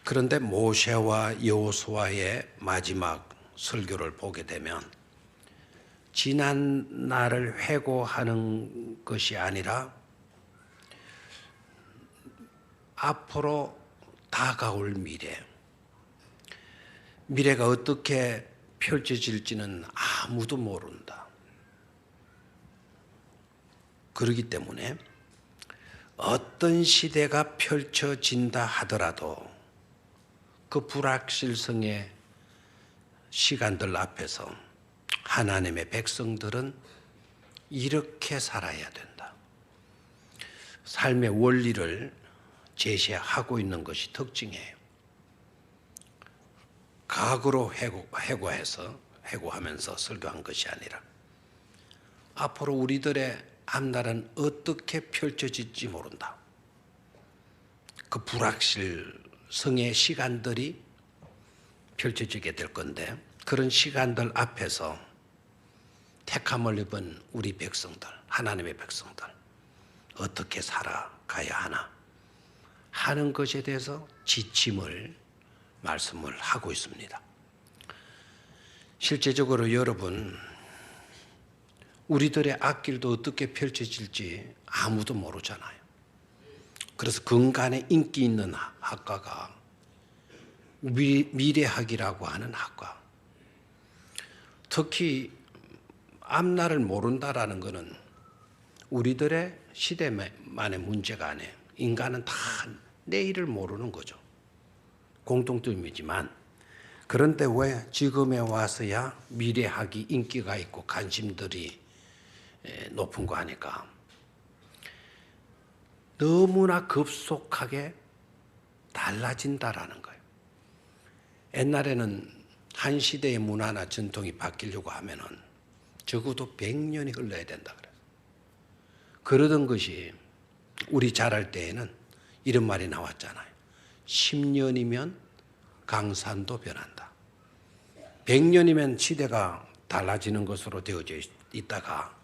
그런데 모세와 여호수아의 마지막 설교를 보게 되면 지난 날을 회고하는 것이 아니라 앞으로 다가올 미래가 어떻게 펼쳐질지는 아무도 모른다. 그렇기 때문에 어떤 시대가 펼쳐진다 하더라도 그 불확실성의 시간들 앞에서 하나님의 백성들은 이렇게 살아야 된다. 삶의 원리를 제시하고 있는 것이 특징이에요. 과거로 회고하면서 설교한 것이 아니라 앞으로 우리들의 앞날은 어떻게 펼쳐질지 모른다. 그 불확실성의 시간들이 펼쳐지게 될 건데 그런 시간들 앞에서 택함을 입은 우리 백성들, 하나님의 백성들 어떻게 살아가야 하나 하는 것에 대해서 지침을 말씀을 하고 있습니다. 실제적으로 여러분, 우리들의 앞길도 어떻게 펼쳐질지 아무도 모르잖아요. 그래서 근간에 인기 있는 학과가 미래학이라고 하는 학과. 특히 앞날을 모른다라는 것은 우리들의 시대만의 문제가 아니에요. 인간은 다 내일을 모르는 거죠. 공통점이지만 그런데 왜 지금에 와서야 미래학이 인기가 있고 관심들이 높은 거 하니까 너무나 급속하게 달라진다라는 거예요. 옛날에는 한 시대의 문화나 전통이 바뀌려고 하면은 적어도 100년이 흘러야 된다 그래요. 그러던 것이 우리 자랄 때에는 이런 말이 나왔잖아요. 10년이면 강산도 변한다. 100년이면 시대가 달라지는 것으로 되어져 있다가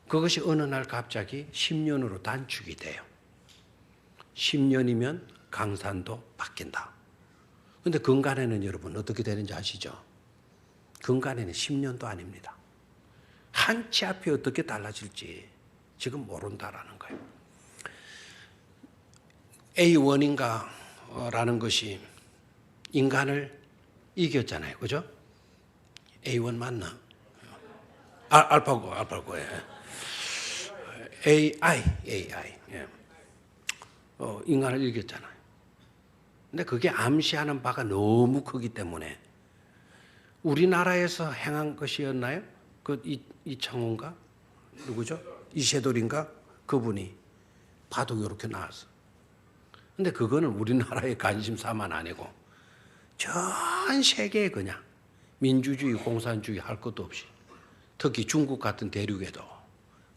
그것이 어느 날 갑자기 10년으로 단축이 돼요. 10년이면 강산도 바뀐다. 그런데 근간에는 여러분 어떻게 되는지 아시죠? 근간에는 10년도 아닙니다. 한치 앞이 어떻게 달라질지 지금 모른다라는 거예요. A1인가 라는 것이 인간을 이겼잖아요. 그죠? A1 맞나? 알파고예요. AI. 예. 인간을 이겼잖아요. 근데 그게 암시하는 바가 너무 크기 때문에 우리나라에서 행한 것이었나요? 이창호인가? 누구죠? 이세돌인가? 그분이 바둑 이렇게 나왔어. 근데 그거는 우리나라의 관심사만 아니고 전 세계에 그냥 민주주의, 공산주의 할 것도 없이 특히 중국 같은 대륙에도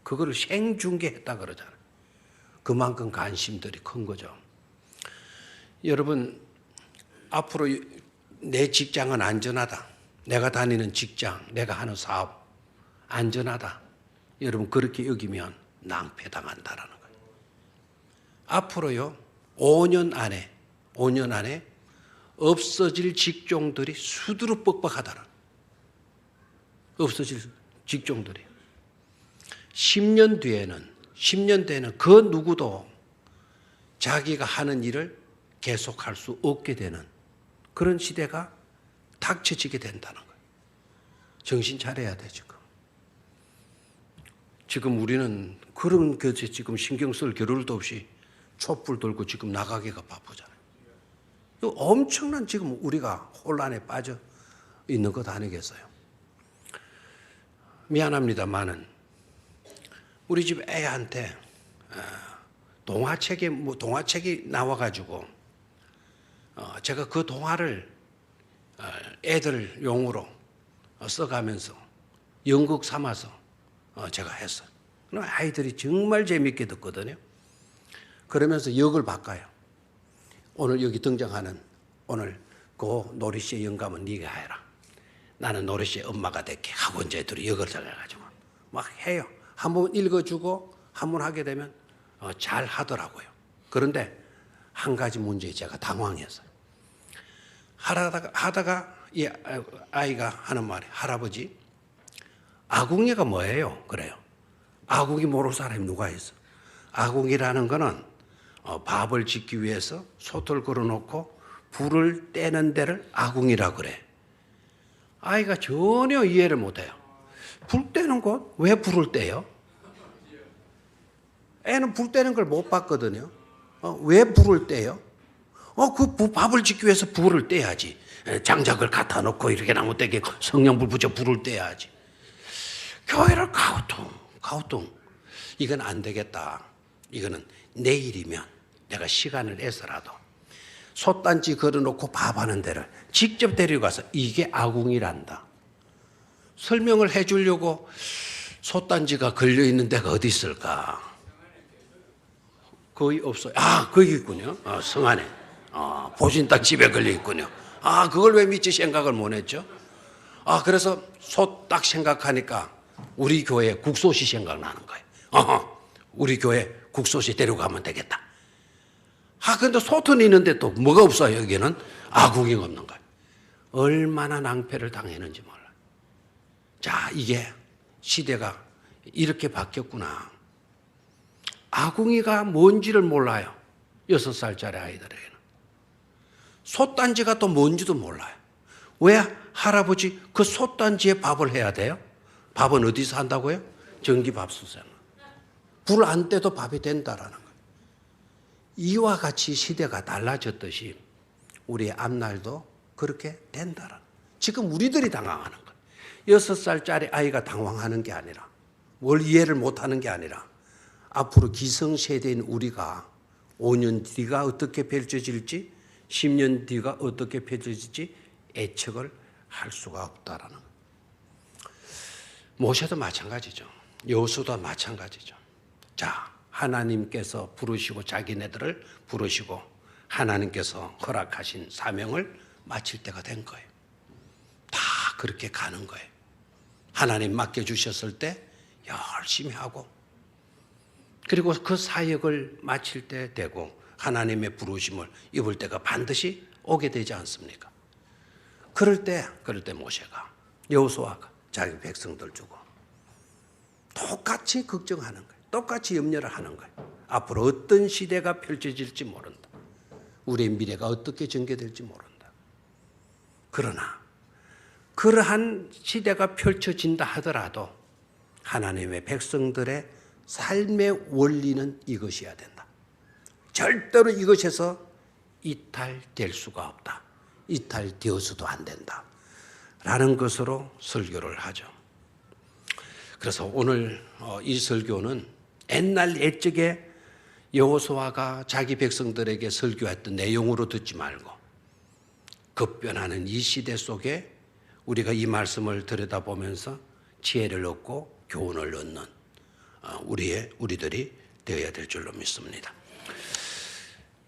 그거를 생중계했다 그러잖아요. 그만큼 관심들이 큰 거죠. 여러분, 앞으로 내 직장은 안전하다. 내가 다니는 직장, 내가 하는 사업 안전하다. 여러분 그렇게 여기면 낭패당한다라는 거예요. 앞으로요 5년 안에 없어질 직종들이 수두룩 뻑뻑하다는 없어질 직종들이 10년 뒤에는 그 누구도 자기가 하는 일을 계속할 수 없게 되는 그런 시대가 닥쳐지게 된다는 거예요. 정신 차려야 돼 지금 우리는 그런 것에 지금 신경 쓸 겨를도 없이 촛불 들고 지금 나가기가 바쁘잖아요. 엄청난 지금 우리가 혼란에 빠져 있는 것 아니겠어요? 미안합니다만은 우리 집 애한테 동화책이 나와가지고 제가 그 동화를 애들 용으로 써가면서 연극 삼아서 제가 했어요. 그럼 아이들이 정말 재밌게 듣거든요. 그러면서 역을 바꿔요. 오늘 여기 등장하는 오늘 그 노리씨의 영감은 네가 해라. 나는 노리씨의 엄마가 될게 하고 이제 둘이 역을 정해가지고 막 해요. 한번 읽어주고 한번 하게 되면 잘 하더라고요. 그런데 한 가지 문제에 제가 당황했어요. 하다가 이 아이가 하는 말이, 할아버지, 아궁이가 뭐예요? 그래요. 아궁이 모르는 사람이 누가 있어? 아궁이라는 거는 밥을 짓기 위해서 솥을 걸어놓고 불을 떼는 데를 아궁이라고 그래. 아이가 전혀 이해를 못해요. 불 떼는 곳? 왜 불을 떼요? 애는 불 떼는 걸 못 봤거든요. 왜 불을 떼요? 밥을 짓기 위해서 불을 떼야지. 장작을 갖다 놓고 이렇게 나무떼기 성냥불 붙여 불을 떼야지. 교회를 가우뚱. 이건 안 되겠다. 이거는 내일이면 내가 시간을 내서라도 솥단지 걸어놓고 밥하는 데를 직접 데려가서 이게 아궁이란다. 설명을 해주려고 솥단지가 걸려있는 데가 어디 있을까? 거의 없어요. 거기 있군요. 성 안에. 보신당 집에 걸려있군요. 그걸 왜 미처 생각을 못 했죠? 그래서 솥 딱 생각하니까 우리 교회 국솥이 생각나는 거예요. 우리 교회 국솥이 데려가면 되겠다. 근데 솥은 있는데 또 뭐가 없어요, 여기는? 아궁이가 없는 거예요. 얼마나 낭패를 당했는지 몰라요. 자, 이게 시대가 이렇게 바뀌었구나. 아궁이가 뭔지를 몰라요. 6살짜리 아이들에게는. 솥단지가 또 뭔지도 몰라요. 왜 할아버지 그 솥단지에 밥을 해야 돼요? 밥은 어디서 한다고요? 전기밥솥에는. 불 안 떼도 밥이 된다라는 거예요. 이와 같이 시대가 달라졌듯이 우리의 앞날도 그렇게 된다라는 거예요. 지금 우리들이 당황하는 거예요. 6살짜리 아이가 당황하는 게 아니라, 뭘 이해를 못하는 게 아니라, 앞으로 기성세대인 우리가 5년 뒤가 어떻게 펼쳐질지, 10년 뒤가 어떻게 펼쳐질지 예측을 할 수가 없다라는 거예요. 모세도 마찬가지죠. 여호수아도 마찬가지죠. 자, 하나님께서 부르시고 자기네들을 부르시고 하나님께서 허락하신 사명을 마칠 때가 된 거예요. 다 그렇게 가는 거예요. 하나님 맡겨주셨을 때 열심히 하고, 그리고 그 사역을 마칠 때 되고 하나님의 부르심을 입을 때가 반드시 오게 되지 않습니까? 그럴 때 모세가, 여호수아가 자기 백성들 두고 똑같이 걱정하는 거예요. 똑같이 염려를 하는 거예요. 앞으로 어떤 시대가 펼쳐질지 모른다. 우리의 미래가 어떻게 전개될지 모른다. 그러나 그러한 시대가 펼쳐진다 하더라도 하나님의 백성들의 삶의 원리는 이것이어야 된다. 절대로 이것에서 이탈될 수가 없다. 이탈되어서도 안 된다. 라는 것으로 설교를 하죠. 그래서 오늘 이 설교는 옛날 옛적에 여호수아가 자기 백성들에게 설교했던 내용으로 듣지 말고 급변하는 이 시대 속에 우리가 이 말씀을 들여다보면서 지혜를 얻고 교훈을 얻는 우리들이 되어야 될 줄로 믿습니다.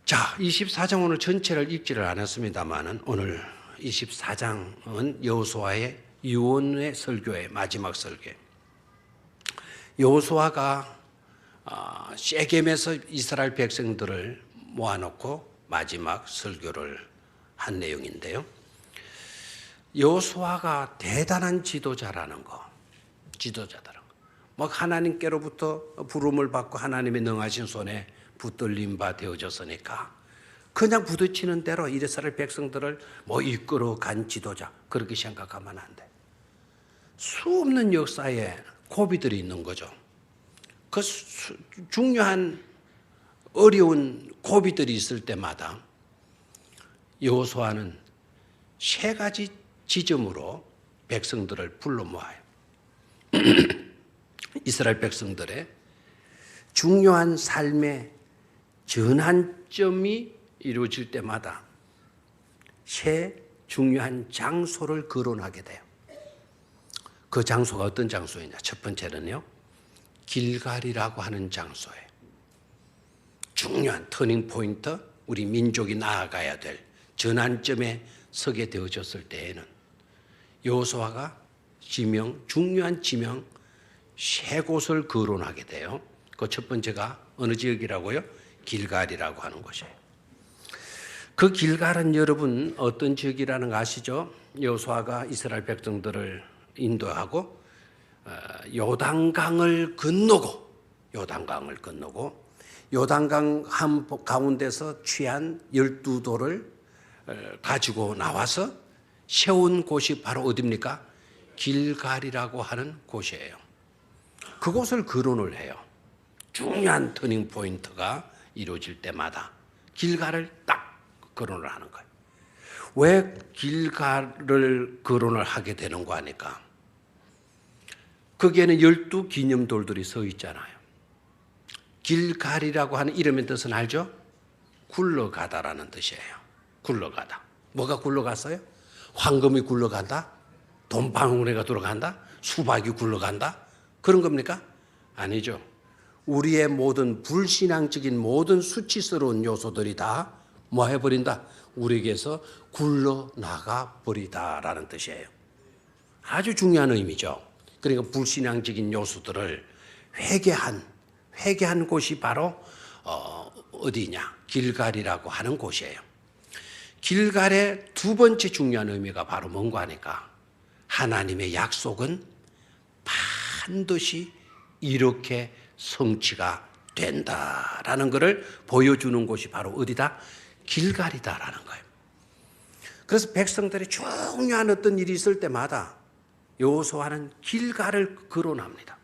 자, 24장 오늘 전체를 읽지를 않았습니다만은 오늘 24장은 여호수아의 유언의 설교의 마지막 설교. 여호수아가 셰겜에서 이스라엘 백성들을 모아놓고 마지막 설교를 한 내용인데요. 여호수아가 대단한 지도자라는 거, 지도자다라는 거. 막 하나님께로부터 부름을 받고 하나님의 능하신 손에 붙들린 바 되어졌으니까 그냥 부딪히는 대로 이스라엘 백성들을 이끌어 간 지도자, 그렇게 생각하면 안 돼. 수없는 역사에 고비들이 있는 거죠. 그 중요한 어려운 고비들이 있을 때마다 여호수아는 세 가지 지점으로 백성들을 불러 모아요. 이스라엘 백성들의 중요한 삶의 전환점이 이루어질 때마다 세 중요한 장소를 거론하게 돼요. 그 장소가 어떤 장소이냐? 첫 번째는요, 길갈이라고 하는 장소에 중요한 터닝 포인트, 우리 민족이 나아가야 될 전환점에 서게 되어졌을 때에는 여호수아가 중요한 지명 세 곳을 거론하게 돼요. 그 첫 번째가 어느 지역이라고요? 길갈이라고 하는 곳이에요. 그 길갈은 여러분 어떤 지역이라는 거 아시죠? 여호수아가 이스라엘 백성들을 인도하고 요단강을 건너고 요단강 한 가운데서 취한 12돌을 가지고 나와서 세운 곳이 바로 어디입니까? 길갈이라고 하는 곳이에요. 그곳을 거론을 해요. 중요한 터닝 포인트가 이루어질 때마다 길갈을 딱 거론을 하는 거예요. 왜 길갈을 거론을 하게 되는 거 아니까? 거기에는 12 기념돌들이 서 있잖아요. 길갈이라고 하는 이름의 뜻은 알죠? 굴러가다라는 뜻이에요. 굴러가다. 뭐가 굴러갔어요? 황금이 굴러간다? 돈방울이가 들어간다? 수박이 굴러간다? 그런 겁니까? 아니죠. 우리의 모든 불신앙적인 모든 수치스러운 요소들이 다 뭐 해버린다? 우리에게서 굴러나가 버리다라는 뜻이에요. 아주 중요한 의미죠. 그러니까 불신앙적인 요소들을 회개한 곳이 바로 어디냐? 길갈이라고 하는 곳이에요. 길갈의 두 번째 중요한 의미가 바로 뭔가 하니까 하나님의 약속은 반드시 이렇게 성취가 된다라는 것을 보여주는 곳이 바로 어디다? 길갈이다라는 거예요. 그래서 백성들이 중요한 어떤 일이 있을 때마다 여호수아는 길갈을 거론합니다.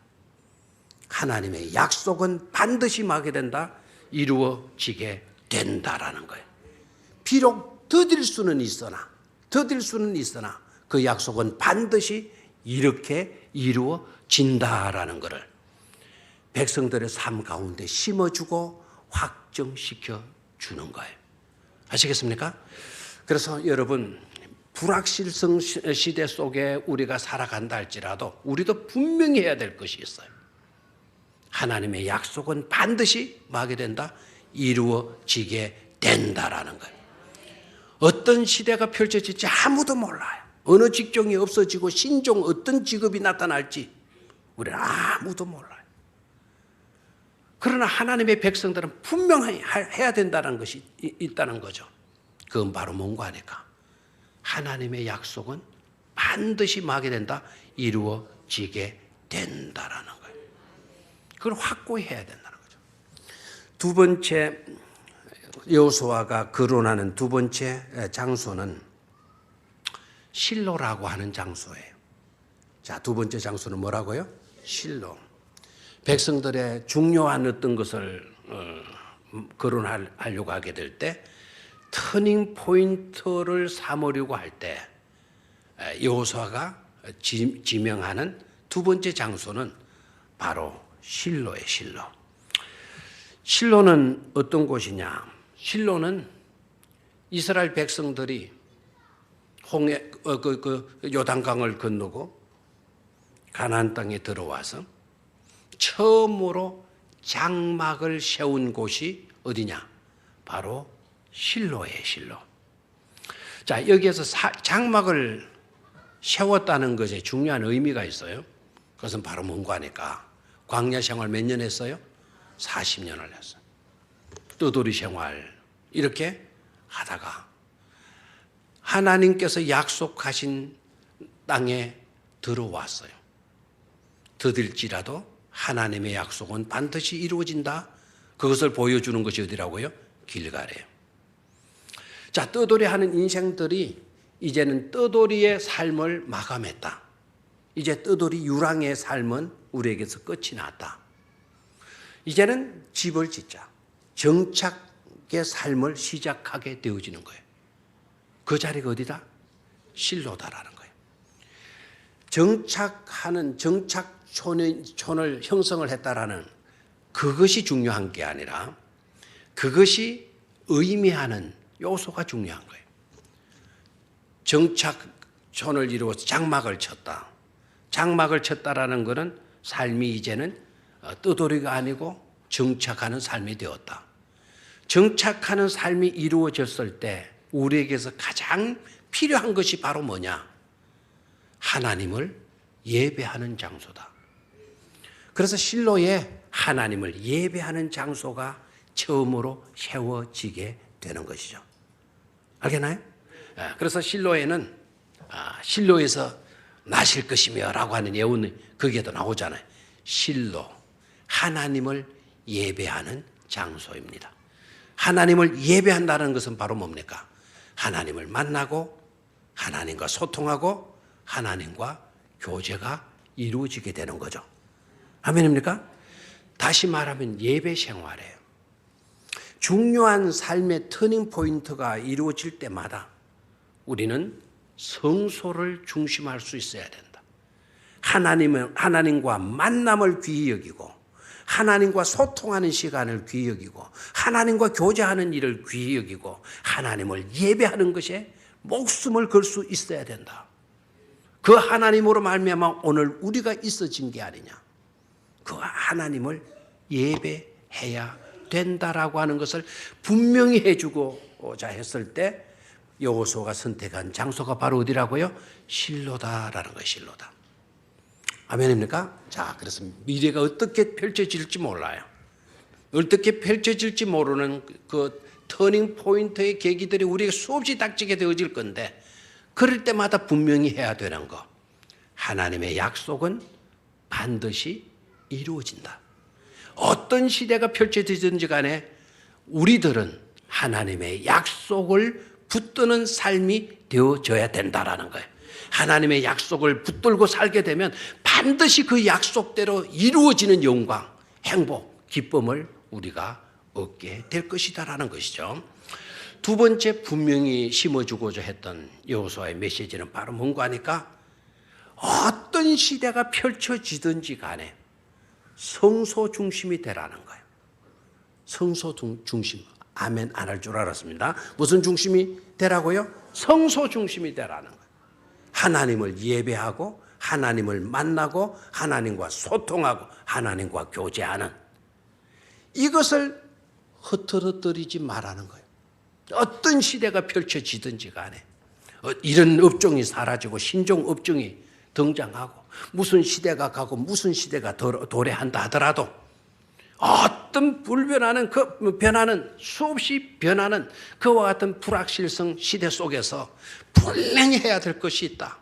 하나님의 약속은 반드시 마게 된다, 이루어지게 된다라는 거예요. 비록 더딜 수는 있으나 그 약속은 반드시 이렇게 이루어진다라는 것을 백성들의 삶 가운데 심어주고 확정시켜 주는 거예요. 아시겠습니까? 그래서 여러분, 불확실성 시대 속에 우리가 살아간다 할지라도 우리도 분명히 해야 될 것이 있어요. 하나님의 약속은 반드시 마게 된다, 이루어지게 된다라는 거예요. 어떤 시대가 펼쳐질지 아무도 몰라요. 어느 직종이 없어지고 신종 어떤 직업이 나타날지 우리는 아무도 몰라요. 그러나 하나님의 백성들은 분명히 해야 된다는 것이 있다는 거죠. 그건 바로 뭔가 하니까 하나님의 약속은 반드시 마게 된다, 이루어지게 된다라는 거예요. 그걸 확고히 해야 된다는 거죠. 두 번째, 여호수아가 거론하는 두 번째 장소는 실로라고 하는 장소예요. 자, 두 번째 장소는 뭐라고요? 실로. 백성들의 중요한 어떤 것을 거론하려고 하게 될 때 터닝 포인트를 삼으려고 할 때 여호수아가 지명하는 두 번째 장소는 바로 실로예요. 실로는 어떤 곳이냐? 실로는 이스라엘 백성들이 요단강을 건너고 가나안 땅에 들어와서 처음으로 장막을 세운 곳이 어디냐? 바로 실로예요, 실로. 자, 여기에서 장막을 세웠다는 것에 중요한 의미가 있어요. 그것은 바로 뭔가 하니까 광야 생활 몇 년 했어요? 40년을 했어요. 떠돌이 생활 이렇게 하다가 하나님께서 약속하신 땅에 들어왔어요. 더딜지라도 하나님의 약속은 반드시 이루어진다. 그것을 보여주는 것이 어디라고요? 길갈이에요. 자, 떠돌이 하는 인생들이 이제는 떠돌이의 삶을 마감했다. 이제 떠돌이 유랑의 삶은 우리에게서 끝이 났다. 이제는 집을 짓자. 정착의 삶을 시작하게 되어지는 거예요. 그 자리가 어디다? 실로다라는 거예요. 정착촌을 형성을 했다라는 그것이 중요한 게 아니라 그것이 의미하는 요소가 중요한 거예요. 정착촌을 이루어서 장막을 쳤다. 장막을 쳤다라는 것은 삶이 이제는 떠돌이가 아니고 정착하는 삶이 되었다. 정착하는 삶이 이루어졌을 때 우리에게서 가장 필요한 것이 바로 뭐냐? 하나님을 예배하는 장소다. 그래서 실로에 하나님을 예배하는 장소가 처음으로 세워지게 되는 것이죠. 알겠나요? 그래서 실로에는 실로에서 나실 것이며 라고 하는 예언이 거기에도 나오잖아요. 실로, 하나님을 예배하는 장소입니다. 하나님을 예배한다는 것은 바로 뭡니까? 하나님을 만나고 하나님과 소통하고 하나님과 교제가 이루어지게 되는 거죠. 아멘입니까? 다시 말하면 예배 생활이에요. 중요한 삶의 터닝 포인트가 이루어질 때마다 우리는 성소를 중심할 수 있어야 된다. 하나님과 만남을 귀히 여기고 하나님과 소통하는 시간을 귀히 여기고 하나님과 교제하는 일을 귀히 여기고 하나님을 예배하는 것에 목숨을 걸 수 있어야 된다. 그 하나님으로 말미암아 오늘 우리가 있어진 게 아니냐. 그 하나님을 예배해야 된다라고 하는 것을 분명히 해주고자 했을 때 여호수아가 선택한 장소가 바로 어디라고요? 실로다라는 거예요. 실로다. 아멘입니까? 자, 그래서 미래가 어떻게 펼쳐질지 몰라요. 어떻게 펼쳐질지 모르는 그 터닝 포인트의 계기들이 우리가 수없이 닥치게 되어질 건데 그럴 때마다 분명히 해야 되는 거. 하나님의 약속은 반드시 이루어진다. 어떤 시대가 펼쳐지든지 간에 우리들은 하나님의 약속을 붙드는 삶이 되어져야 된다라는 거예요. 하나님의 약속을 붙들고 살게 되면 반드시 그 약속대로 이루어지는 영광, 행복, 기쁨을 우리가 얻게 될 것이다라는 것이죠. 두 번째 분명히 심어주고자 했던 여호수아의 메시지는 바로 뭔가 하니까 어떤 시대가 펼쳐지든지 간에 성소 중심이 되라는 거예요. 성소 중심. 아멘 안 할 줄 알았습니다. 무슨 중심이 되라고요? 성소 중심이 되라는 거예요. 하나님을 예배하고 하나님을 만나고 하나님과 소통하고 하나님과 교제하는 이것을 흐트러뜨리지 말라는 거예요. 어떤 시대가 펼쳐지든지 간에 이런 업종이 사라지고 신종 업종이 등장하고 무슨 시대가 가고 무슨 시대가 도래한다 하더라도 어떤 불변하는 그 변하는 수없이 변하는 그와 같은 불확실성 시대 속에서 분명히 해야 될 것이 있다.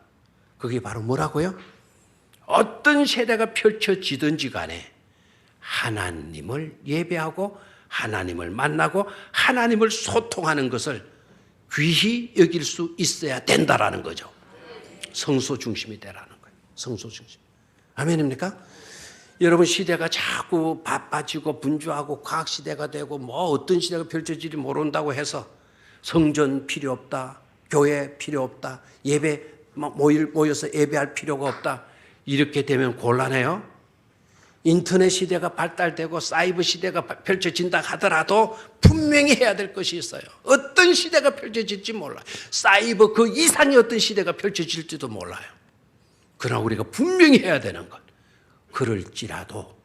그게 바로 뭐라고요? 어떤 세대가 펼쳐지든지 간에 하나님을 예배하고 하나님을 만나고 하나님을 소통하는 것을 귀히 여길 수 있어야 된다라는 거죠. 성소 중심이 되라는 거예요. 성소 중심. 아멘입니까? 여러분 시대가 자꾸 바빠지고 분주하고 과학시대가 되고 뭐 어떤 시대가 펼쳐질지 모른다고 해서 성전 필요 없다. 교회 필요 없다. 예배 모여서 예배할 필요가 없다. 이렇게 되면 곤란해요. 인터넷 시대가 발달되고 사이버 시대가 펼쳐진다 하더라도 분명히 해야 될 것이 있어요. 어떤 시대가 펼쳐질지 몰라요. 사이버 그 이상의 어떤 시대가 펼쳐질지도 몰라요. 그러나 우리가 분명히 해야 되는 것. 그럴지라도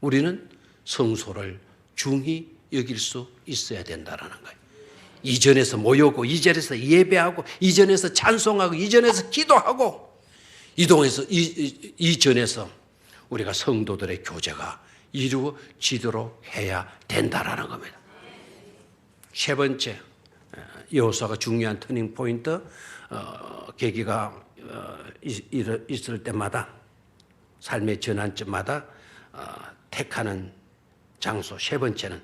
우리는 성소를 중히 여길 수 있어야 된다는 거예요. 이전에서 모여고 이전에서 예배하고 이전에서 찬송하고 이전에서 기도하고 이전에서 우리가 성도들의 교제가 이루어지도록 해야 된다라는 겁니다. 세 번째 여호수아가 중요한 터닝 포인트 계기가 있을 때마다 삶의 전환점마다 택하는 장소 세 번째는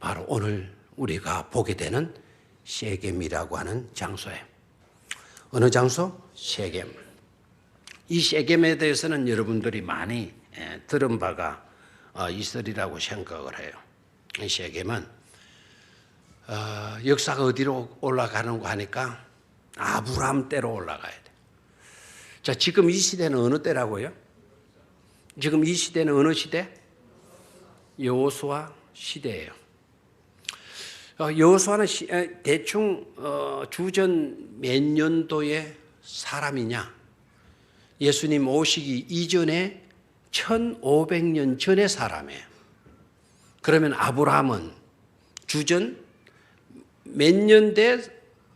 바로 오늘 우리가 보게 되는 세겜이라고 하는 장소예요. 어느 장소? 세겜. 이 세겜에 대해서는 여러분들이 많이 들은 바가 있으리라고 생각을 해요. 이 세겜은 역사가 어디로 올라가는가 하니까 아브라함 때로 올라가야 돼. 자, 지금 이 시대는 어느 때라고요? 지금 이 시대는 어느 시대? 여호수아 시대예요. 여호수아는 대충 주전 몇 년도의 사람이냐? 예수님 오시기 이전에 1500년 전의 사람이에요. 그러면 아브라함은 주전 몇 년대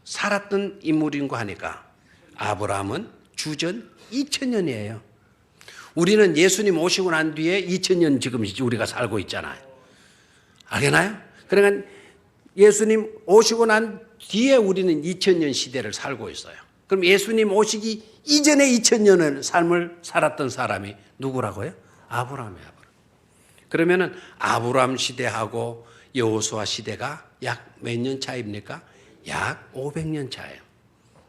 살았던 인물인가 하니까 아브라함은 주전 2000년이에요. 우리는 예수님 오시고 난 뒤에 2000년 지금 우리가 살고 있잖아요. 알겠나요? 그러니까 예수님 오시고 난 뒤에 우리는 2000년 시대를 살고 있어요. 그럼 예수님 오시기 이전에 2000년을 삶을 살았던 사람이 누구라고요? 아브라함이에요. 그러면은 아브라함 시대하고 여호수아 시대가 약 몇 년 차입니까? 약 500년 차예요.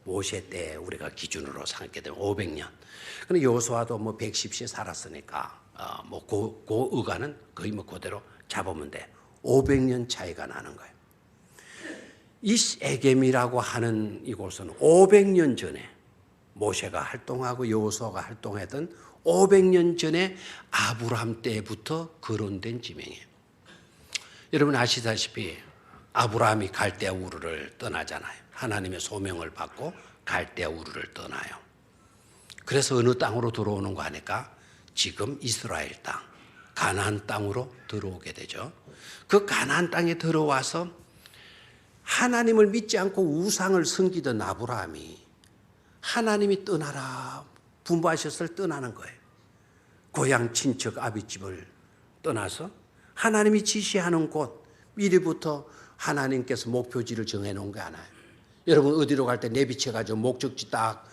모세 때 우리가 기준으로 삼게 되면 500년. 근데 여호수아도 뭐 110세 살았으니까 그 의가는 거의 뭐 그대로 잡으면 돼. 500년 차이가 나는 거예요. 이 에겜이라고 하는 이곳은 500년 전에 모세가 활동하고 여호수아가 활동했던 500년 전에 아브라함 때부터 거론된 지명이에요. 여러분 아시다시피 아브라함이 갈대아 우르를 떠나잖아요. 하나님의 소명을 받고 갈대아 우르를 떠나요. 그래서 어느 땅으로 들어오는 거 하니까 지금 이스라엘 땅, 가나안 땅으로 들어오게 되죠. 그 가나안 땅에 들어와서 하나님을 믿지 않고 우상을 섬기던 아브라함이 하나님이 떠나라 분부하셨을 떠나는 거예요. 고향 친척 아비집을 떠나서 하나님이 지시하는 곳 미리부터 하나님께서 목표지를 정해놓은 게 아니에요. 여러분 어디로 갈 때 내비쳐가지고 목적지 딱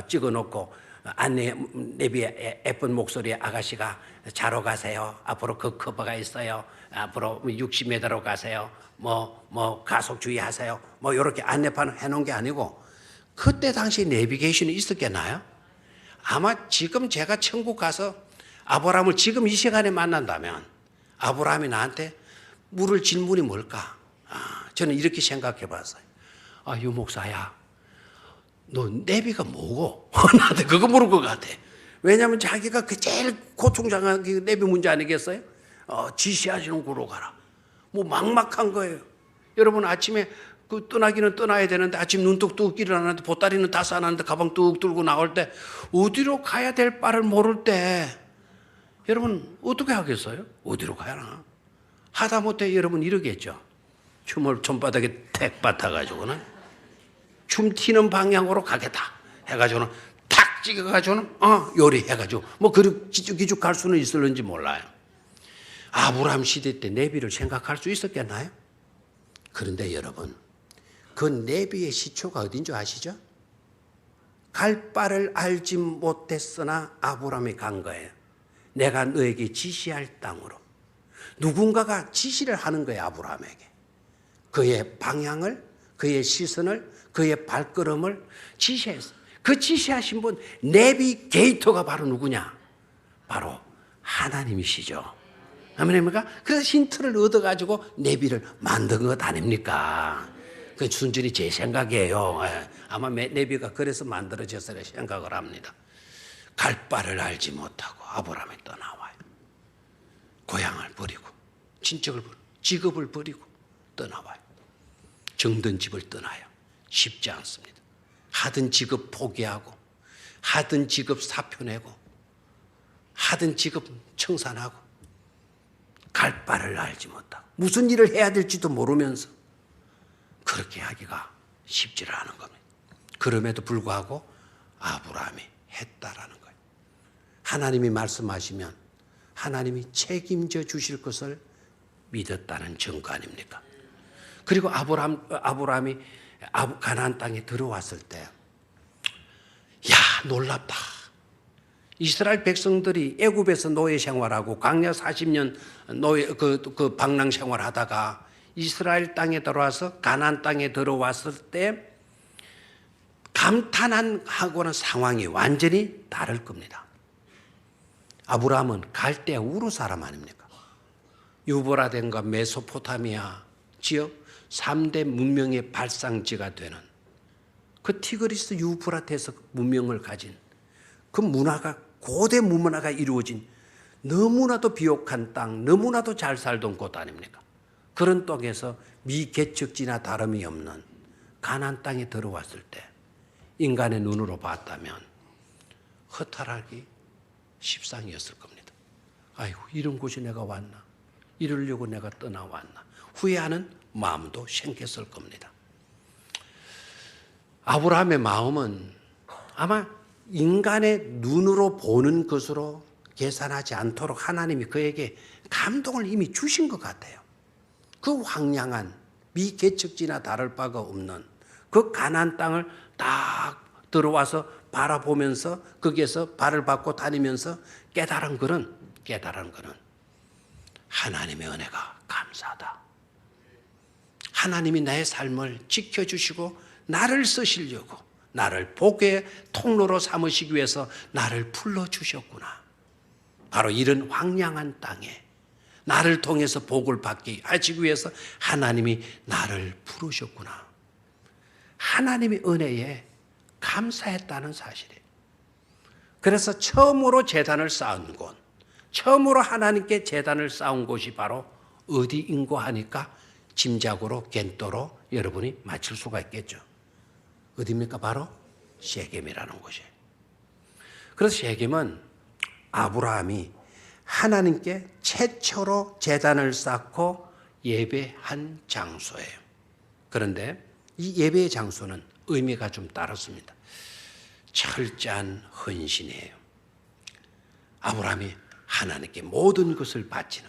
찍어놓고 안내 내비에 예쁜 목소리의 아가씨가 자러 가세요. 앞으로 그 커버가 있어요. 앞으로 60m로 가세요. 뭐 가속 주의하세요. 뭐 이렇게 안내판 해놓은 게 아니고 그때 당시 내비게이션이 있었겠나요? 아마 지금 제가 천국 가서 아브라함을 지금 이 시간에 만난다면 아브라함이 나한테 물을 질문이 뭘까? 저는 이렇게 생각해 봤어요. 유 목사야, 너 내비가 뭐고? 나한테 그거 물을 것 같아. 왜냐하면 자기가 그 제일 고통장한 그 내비 문제 아니겠어요? 지시하시는 구로 가라. 뭐 막막한 거예요. 여러분 아침에 그 떠나기는 떠나야 되는데 아침 눈 뚝뚝 일어나는데 보따리는 다 싸놨는데 가방 뚝 들고 나올 때 어디로 가야 될 바를 모를 때 여러분 어떻게 하겠어요? 어디로 가야 하다못해 여러분 이러겠죠. 춤을 손바닥에 택 받아가지고는 춤 튀는 방향으로 가겠다 해가지고는 탁 찍어가지고는 요리해가지고 뭐 그렇게 기죽기죽 갈 수는 있을는지 몰라요. 아브라함 시대 때 내비를 생각할 수 있었겠나요? 그런데 여러분 그 내비의 시초가 어딘 줄 아시죠? 갈 바를 알지 못했으나 아브라함이 간 거예요. 내가 너에게 지시할 땅으로. 누군가가 지시를 하는 거예요. 아브라함에게. 그의 방향을, 그의 시선을, 그의 발걸음을 지시했어요. 그 지시하신 분 내비게이터가 바로 누구냐? 바로 하나님이시죠. 아멘입니까? 그래서 힌트를 얻어가지고 내비를 만든 것 아닙니까? 그 순전히 제 생각이에요. 아마 내비가 그래서 만들어졌으리라 생각을 합니다. 갈 바를 알지 못하고 아브라함이 떠나와요. 고향을 버리고 친척을 버리고 직업을 버리고 떠나와요. 정든 집을 떠나요. 쉽지 않습니다. 하던 직업 포기하고 하던 직업 사표 내고 하던 직업 청산하고 갈 바를 알지 못하고 무슨 일을 해야 될지도 모르면서 그렇게 하기가 쉽지를 않은 겁니다. 그럼에도 불구하고 아브라함이 했다라는 거예요. 하나님이 말씀하시면 하나님이 책임져 주실 것을 믿었다는 증거 아닙니까? 그리고 아브라함이 가나안 땅에 들어왔을 때, 놀랍다. 이스라엘 백성들이 애굽에서 노예 생활하고 광야 40년 노예 그 방랑 생활하다가 이스라엘 땅에 들어와서 가나안 땅에 들어왔을 때 감탄하고는 상황이 완전히 다를 겁니다. 아브라함은 갈대아 우르 사람 아닙니까? 유브라덴과 메소포타미아 지역 3대 문명의 발상지가 되는 그 티그리스 유프라테스 문명을 가진 그 문화가 고대 문화가 이루어진 너무나도 비옥한 땅, 너무나도 잘 살던 곳 아닙니까? 그런 땅에서 미개척지나 다름이 없는 가나안 땅에 들어왔을 때 인간의 눈으로 봤다면 허탈하기 십상이었을 겁니다. 아이고 이런 곳에 내가 왔나? 이러려고 내가 떠나왔나? 후회하는 마음도 생겼을 겁니다. 아브라함의 마음은 아마 인간의 눈으로 보는 것으로 계산하지 않도록 하나님이 그에게 감동을 이미 주신 것 같아요. 그 황량한 미개척지나 다를 바가 없는 그 가나안 땅을 딱 들어와서 바라보면서 거기에서 발을 받고 다니면서 깨달은 거는 하나님의 은혜가 감사하다. 하나님이 나의 삶을 지켜주시고 나를 쓰시려고, 나를 복의 통로로 삼으시기 위해서 나를 불러주셨구나. 바로 이런 황량한 땅에 나를 통해서 복을 받게 하시기 위해서 하나님이 나를 부르셨구나. 하나님의 은혜에 감사했다는 사실이에요. 그래서 처음으로 제단을 쌓은 곳, 처음으로 하나님께 제단을 쌓은 곳이 바로 어디인고 하니까 짐작으로 겐또로 여러분이 맞출 수가 있겠죠. 어디입니까? 바로 세겜이라는 곳이에요. 그래서 세겜은 아브라함이 하나님께 최초로 제단을 쌓고 예배한 장소예요. 그런데 이 예배의 장소는 의미가 좀 다릅니다. 철저한 헌신이에요. 아브라함이 하나님께 모든 것을 바치는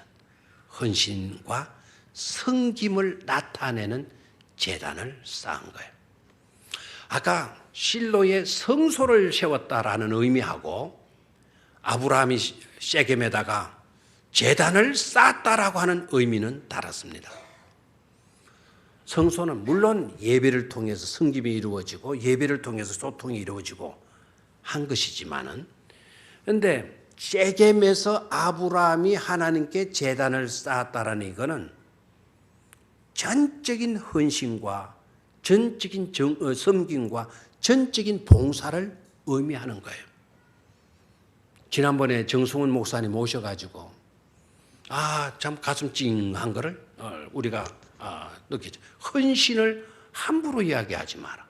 헌신과 섬김을 나타내는 제단을 쌓은 거예요. 아까 실로에 성소를 세웠다라는 의미하고 아브라함이 세겜에다가 제단을 쌓았다라고 하는 의미는 다릅니다. 성소는 물론 예배를 통해서 섬김이 이루어지고 예배를 통해서 소통이 이루어지고 한 것이지만은, 그런데 세겜에서 아브라함이 하나님께 제단을 쌓았다라는 이거는 전적인 헌신과 전적인 섬김과 전적인 봉사를 의미하는 거예요. 지난번에 정승훈 목사님 모셔가지고 참 가슴 찡한 거를 우리가 느끼죠. 헌신을 함부로 이야기하지 마라.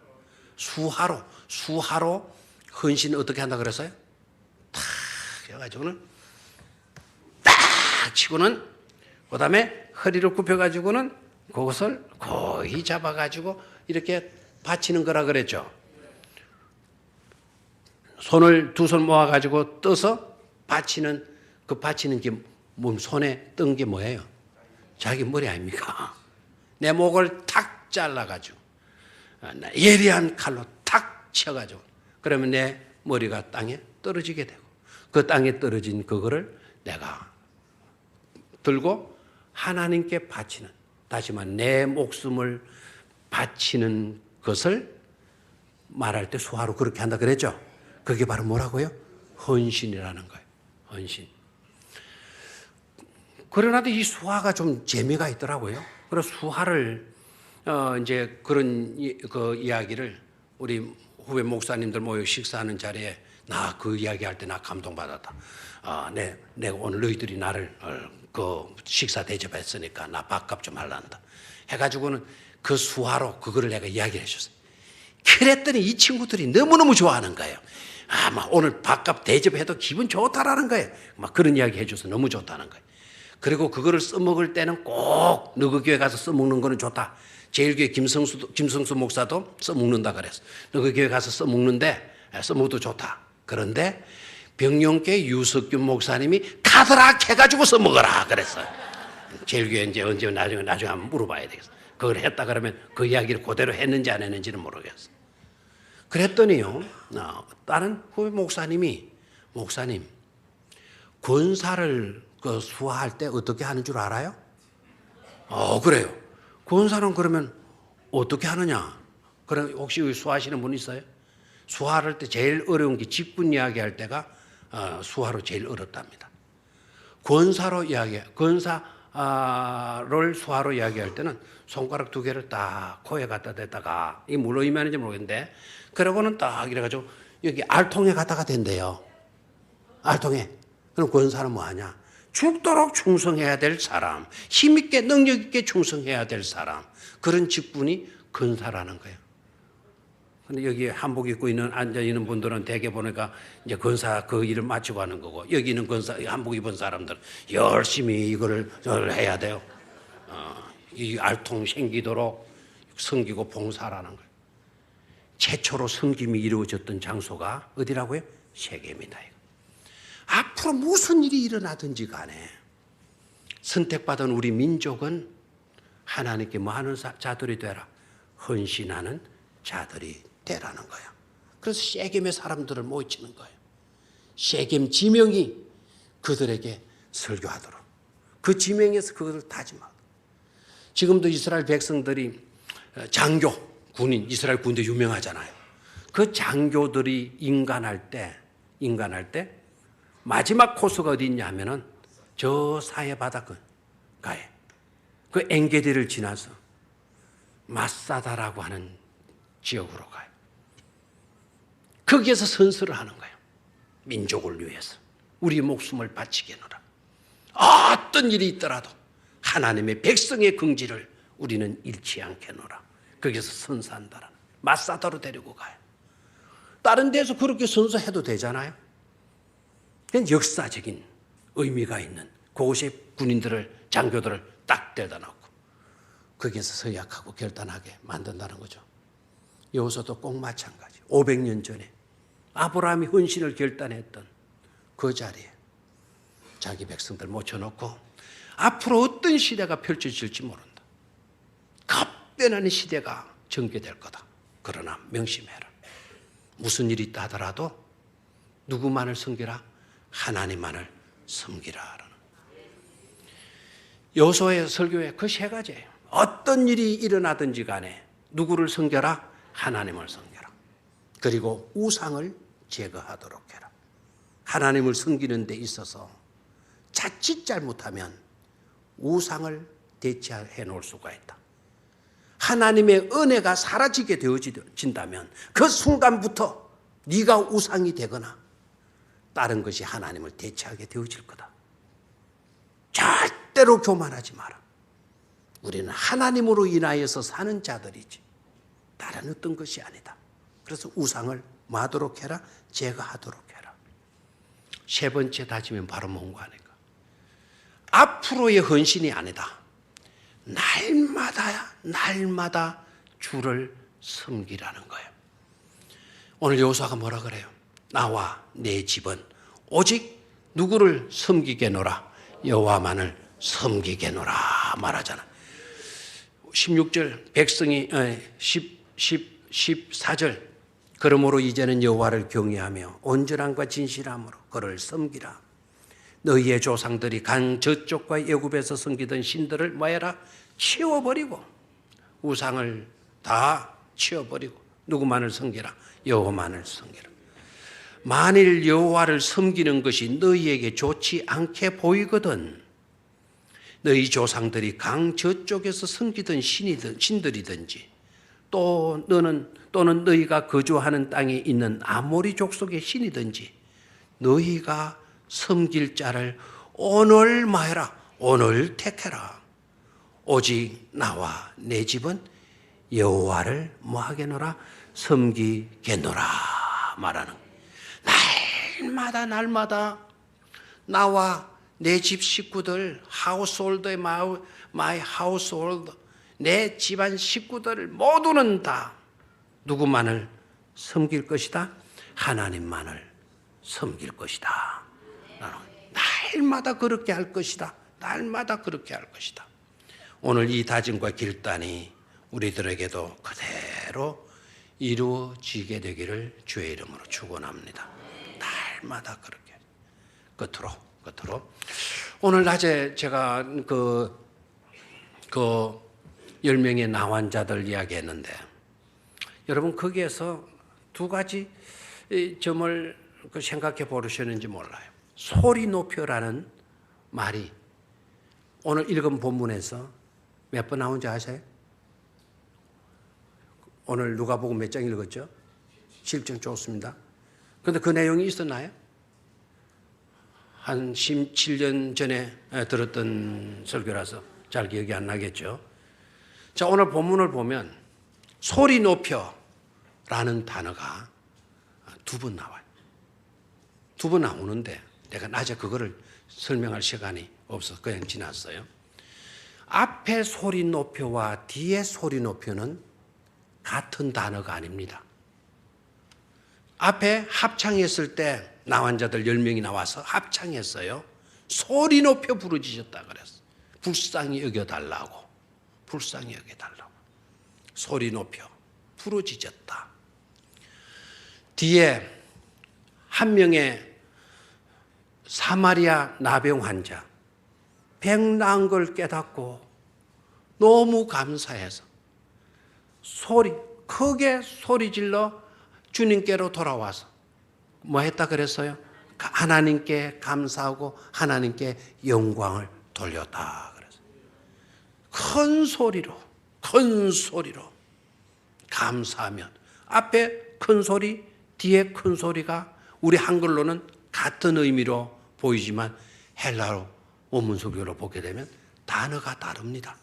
수하로 헌신 어떻게 한다 그랬어요? 탁 해가지고는 딱 치고는 그 다음에 허리를 굽혀가지고는 그것을 거의 잡아가지고 이렇게 받치는 거라 그랬죠. 두 손 모아가지고 떠서 받치는 게 손에 뜬 게 뭐예요? 자기 머리 아닙니까? 내 목을 탁 잘라가지고 예리한 칼로 탁 쳐가지고 그러면 내 머리가 땅에 떨어지게 되고 그 땅에 떨어진 그거를 내가 들고 하나님께 바치는, 다시 말해 내 목숨을 바치는 것을 말할 때 수화로 그렇게 한다 그랬죠. 그게 바로 뭐라고요? 헌신이라는 거예요. 헌신. 그러나도 이 수화가 좀 재미가 있더라고요. 그래서 수화를 이제 그런 그 이야기를 우리 후배 목사님들 모여 식사하는 자리에 나 그 이야기할 때 나 감동받았다. 내가 오늘 너희들이 나를 그 식사 대접했으니까 나 밥값 좀 할란다. 해가지고는 그 수화로 그거를 내가 이야기를 해줬어요. 그랬더니 이 친구들이 너무너무 좋아하는 거예요. 막 오늘 밥값 대접해도 기분 좋다라는 거예요. 막 그런 이야기 해줘서 너무 좋다는 거예요. 그리고 그거를 써먹을 때는 꼭 너그 교회 가서 써먹는 거는 좋다. 제일교회 김성수 목사도 써먹는다 그랬어. 너그 교회 가서 써먹는데 써먹어도 좋다. 그런데 병영교회 유석균 목사님이 가드락 해가지고 써먹어라 그랬어요. 제일교회 이제 언제 나중에 한번 물어봐야 되겠어. 그걸 했다 그러면 그 이야기를 그대로 했는지 안 했는지는 모르겠어. 그랬더니요, 다른 후배 목사님 권사를 수화할 때 어떻게 하는 줄 알아요? 그래요. 권사는 그러면 어떻게 하느냐? 그럼 혹시 수화하시는 분 있어요? 수화할 때 제일 어려운 게 직분 이야기할 때가 수화로 제일 어렵답니다. 권사를 수화로 이야기할 때는 손가락 두 개를 딱 코에 갖다 대다가 이게 뭘 의미하는지 모르겠는데 그러고는 딱 이래가지고 여기 알통에 갖다가 댄대요. 알통에. 그럼 권사는 뭐 하냐? 죽도록 충성해야 될 사람, 힘있게 능력있게 충성해야 될 사람, 그런 직분이 권사라는 거예요. 근데 여기 한복 입고 앉아있는 분들은 대개 보니까 이제 권사 그 일을 마치고 하는 거고, 여기 있는 권사, 한복 입은 사람들은 열심히 이거를 해야 돼요. 이 알통 생기도록 섬기고 봉사라는 거예요. 최초로 섬김이 이루어졌던 장소가 어디라고요? 세겜이다. 앞으로 무슨 일이 일어나든지 간에 선택받은 우리 민족은 하나님께 뭐 하는 자들이 되라? 헌신하는 자들이 되라는 거야. 그래서 셰겜의 사람들을 모이치는 거예요. 셰겜 지명이 그들에게 설교하도록, 그 지명에서 그것을 다짐하도록. 지금도 이스라엘 백성들이 장교, 군인, 이스라엘 군대 유명하잖아요. 그 장교들이 인간할 때 마지막 코스가 어디 있냐 하면은 저 사해 바닷가에 그 엔게디를 지나서 마사다라고 하는 지역으로 가요. 거기에서 선서를 하는 거예요. 민족을 위해서 우리 목숨을 바치게노라. 어떤 일이 있더라도 하나님의 백성의 긍지를 우리는 잃지 않겠노라. 거기서 선서한다라는, 마사다로 데리고 가요. 다른 데서 그렇게 선서해도 되잖아요. 그냥 역사적인 의미가 있는 그곳에 군인들을, 장교들을 딱 데려다 놓고 거기에서 서약하고 결단하게 만든다는 거죠. 여호수아도 꼭 마찬가지. 500년 전에 아브라함이 헌신을 결단했던 그 자리에 자기 백성들 모셔놓고 앞으로 어떤 시대가 펼쳐질지 모른다. 급변하는 시대가 전개될 거다. 그러나 명심해라. 무슨 일이 있다 하더라도 누구만을 섬기라? 하나님만을 섬기라. 여호수아의 설교의 그 세 가지예요. 어떤 일이 일어나든지 간에 누구를 섬겨라? 하나님을 섬겨라. 그리고 우상을 제거하도록 해라. 하나님을 섬기는 데 있어서 자칫 잘못하면 우상을 대체해 놓을 수가 있다. 하나님의 은혜가 사라지게 되어진다면 그 순간부터 네가 우상이 되거나 다른 것이 하나님을 대체하게 되어질 거다. 절대로 교만하지 마라. 우리는 하나님으로 인하여서 사는 자들이지 다른 어떤 것이 아니다. 그래서 우상을 마도록 해라, 제거하도록 해라. 세 번째 다짐은 바로 뭔가 하니까 앞으로의 헌신이 아니다. 날마다 주를 섬기라는 거예요. 오늘 여호수아가 뭐라 그래요? 나와 내 집은 오직 누구를 섬기게노라? 여호와만을 섬기게노라 말하잖아. 16절 백성이 14절 그러므로 이제는 여호와를 경외하며 온전함과 진실함으로 그를 섬기라. 너희의 조상들이 강 저쪽과 애굽에서 섬기던 신들을 뭐해라? 치워버리고 우상을 다 치워버리고 누구만을 섬기라? 여호와만을 섬기라. 만일 여호와를 섬기는 것이 너희에게 좋지 않게 보이거든 너희 조상들이 강 저쪽에서 섬기던 신들이든지 또는 너희가 거주하는 땅에 있는 아모리 족속의 신이든지 너희가 섬길 자를 오늘 뭐해라? 오늘 택해라. 오직 나와 내 집은 여호와를 뭐하게노라? 섬기게노라 말하는 날마다 나와 내 집 식구들 household, my household 내 집안 식구들 모두는 다 누구만을 섬길 것이다? 하나님만을 섬길 것이다. 날마다 그렇게 할 것이다. 날마다 그렇게 할 것이다. 오늘 이 다짐과 결단이 우리들에게도 그대로 이루어지게 되기를 주의 이름으로 축원합니다. 날마다 그렇게 끝으로 오늘 낮에 제가 그 10명의 나환자들 이야기했는데 여러분 거기에서 두 가지 점을 생각해 보셨는지 몰라요. 소리 높여라는 말이 오늘 읽은 본문에서 몇 번 나온지 아세요? 오늘 누가복음 몇 장 읽었죠? 7장 좋습니다. 그런데 그 내용이 있었나요? 한 17년 전에 들었던 설교라서 잘 기억이 안 나겠죠. 자, 오늘 본문을 보면 소리 높여라는 단어가 두 번 나와요. 두 번 나오는데 내가 낮에 그거를 설명할 시간이 없어서 그냥 지났어요. 앞에 소리 높여와 뒤에 소리 높여는 같은 단어가 아닙니다. 앞에 합창했을 때 나환자들 10명이 나와서 합창했어요. 소리 높여 부르짖었다 그랬어. 불쌍히 여겨달라고. 불쌍히 여겨달라고. 소리 높여. 부러지졌다. 뒤에 한 명의 사마리아 나병 환자, 병 나은 걸 깨닫고 너무 감사해서 크게 소리 질러 주님께로 돌아와서 뭐 했다 그랬어요? 하나님께 감사하고 하나님께 영광을 돌렸다 그랬어요. 큰 소리로 감사하면 앞에 큰 소리, 뒤에 큰 소리가 우리 한글로는 같은 의미로 보이지만 헬라어 원문속으로 보게 되면 단어가 다릅니다.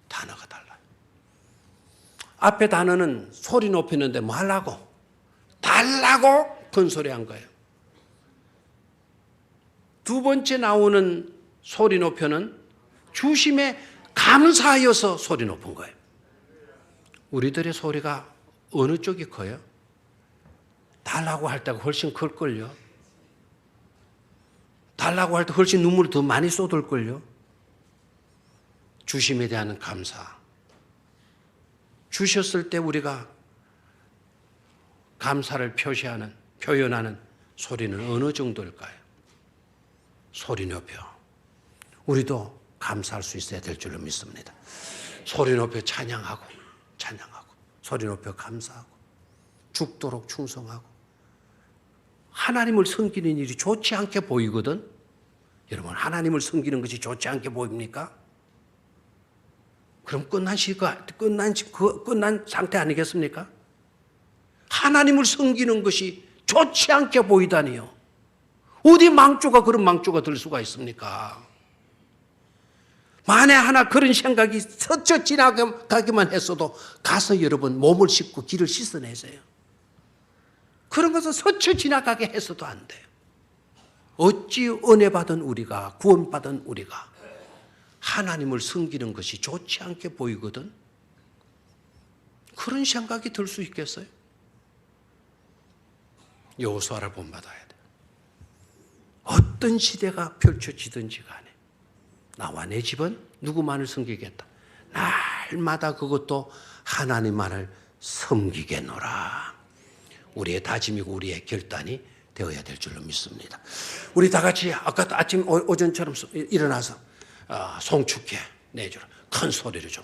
단어가 달라요. 앞에 단어는 소리 높이는데 뭐 하려고? 달라고 큰 소리 한 거예요. 두 번째 나오는 소리 높여는 주심에 감사하여서 소리 높은 거예요. 우리들의 소리가 어느 쪽이 커요? 달라고 할 때가 훨씬 클걸요. 달라고 할 때 훨씬 눈물을 더 많이 쏟을걸요. 주심에 대한 감사. 주셨을 때 우리가 감사를 표현하는 소리는 어느 정도일까요? 소리 높여. 우리도 감사할 수 있어야 될 줄로 믿습니다. 소리 높여 찬양하고, 소리 높여 감사하고, 죽도록 충성하고. 하나님을 섬기는 일이 좋지 않게 보이거든. 여러분, 하나님을 섬기는 것이 좋지 않게 보입니까? 그럼 끝난 상태 아니겠습니까? 하나님을 섬기는 것이 좋지 않게 보이다니요. 어디 망조가 그런 망조가 될 수가 있습니까? 만에 하나 그런 생각이 스쳐 지나가기만 했어도 가서 여러분 몸을 씻고 길을 씻어내세요. 그런 것은 스쳐 지나가게 해서도 안 돼요. 어찌 은혜 받은 우리가, 구원받은 우리가 하나님을 섬기는 것이 좋지 않게 보이거든. 그런 생각이 들 수 있겠어요? 여호수아를 본받아야 돼. 어떤 시대가 펼쳐지든지 간에 나와 내 집은 누구만을 섬기겠다. 날마다 그것도 하나님만을 섬기겠노라. 우리의 다짐이고 우리의 결단이 되어야 될 줄로 믿습니다. 우리 다 같이 아까 아침 오전처럼 일어나서 송축해 내주라. 큰 소리로 좀.